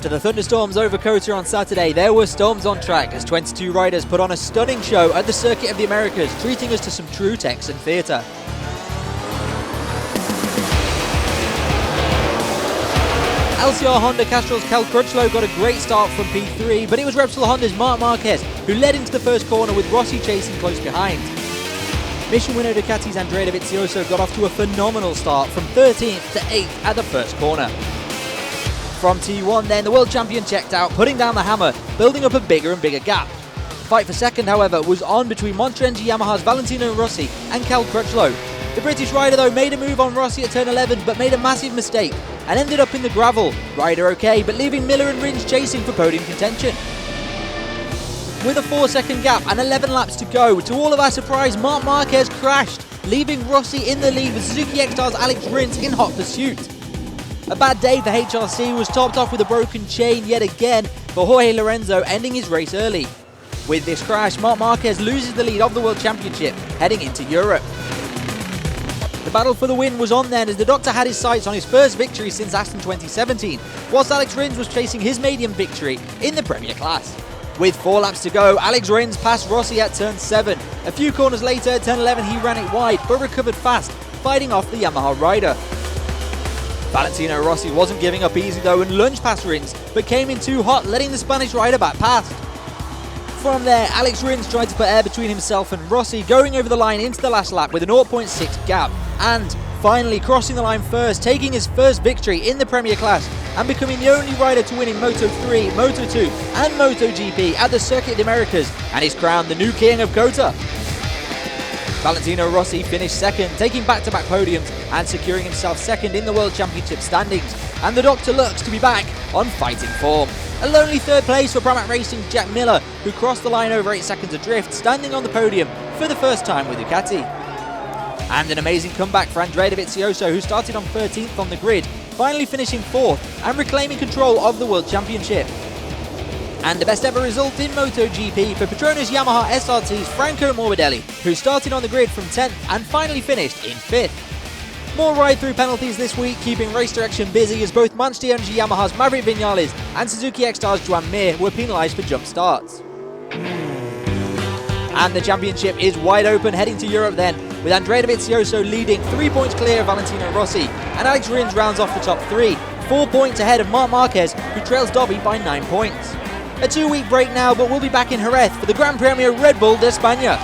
After the thunderstorms over COTA on Saturday, there were storms on track as 22 riders put on a stunning show at the Circuit of the Americas, treating us to some true Texan theatre. LCR Honda Castrol's Cal Crutchlow got a great start from P3, but it was Repsol Honda's Marc Marquez who led into the first corner with Rossi chasing close behind. Mission winner Ducati's Andrea Dovizioso got off to a phenomenal start from 13th to 8th at the first corner. From T1 then, the world champion checked out, putting down the hammer, building up a bigger and bigger gap. The fight for second, however, was on between Monster Energy Yamaha's Valentino Rossi and Cal Crutchlow. The British rider, though, made a move on Rossi at turn 11, but made a massive mistake and ended up in the gravel. Rider okay, but leaving Miller and Rins chasing for podium contention. With a 4-second gap and 11 laps to go, to all of our surprise, Marc Marquez crashed, leaving Rossi in the lead with Suzuki X-Star's Alex Rins in hot pursuit. A bad day for HRC was topped off with a broken chain yet again for Jorge Lorenzo, ending his race early. With this crash, Marc Marquez loses the lead of the World Championship, heading into Europe. The battle for the win was on then as the Doctor had his sights on his first victory since Aston 2017, whilst Alex Rins was chasing his maiden victory in the Premier class. With 4 laps to go, Alex Rins passed Rossi at turn 7. A few corners later, at turn 11 he ran it wide but recovered fast, fighting off the Yamaha rider. Valentino Rossi wasn't giving up easy though and lunged past Rins, but came in too hot, letting the Spanish rider back past. From there, Alex Rins tried to put air between himself and Rossi, going over the line into the last lap with an 0.6 gap, and finally crossing the line first, taking his first victory in the Premier class and becoming the only rider to win in Moto3, Moto2 and MotoGP at the Circuit of the Americas, and is crowned the new king of COTA. Valentino Rossi finished second, taking back-to-back podiums and securing himself second in the World Championship standings, and the Doctor looks to be back on fighting form. A lonely third place for Pramac Racing's Jack Miller, who crossed the line over 8 seconds adrift, standing on the podium for the first time with Ducati. And an amazing comeback for Andrea Dovizioso, who started on 13th on the grid, finally finishing 4th and reclaiming control of the World Championship. And the best ever result in MotoGP for Petronas Yamaha SRT's Franco Morbidelli, who started on the grid from 10th and finally finished in 5th. More ride-through penalties this week, keeping race direction busy as both Monster Energy Yamaha's Maverick Vinales and Suzuki X-Star's Joan Mir were penalised for jump starts. And the championship is wide open heading to Europe then, with Andrea Dovizioso leading 3 points clear of Valentino Rossi, and Alex Rins rounds off the top 3, 4 points ahead of Marc Marquez, who trails Dobby by 9 points. A 2-week break now, but we'll be back in Jerez for the Gran Premio Red Bull de España.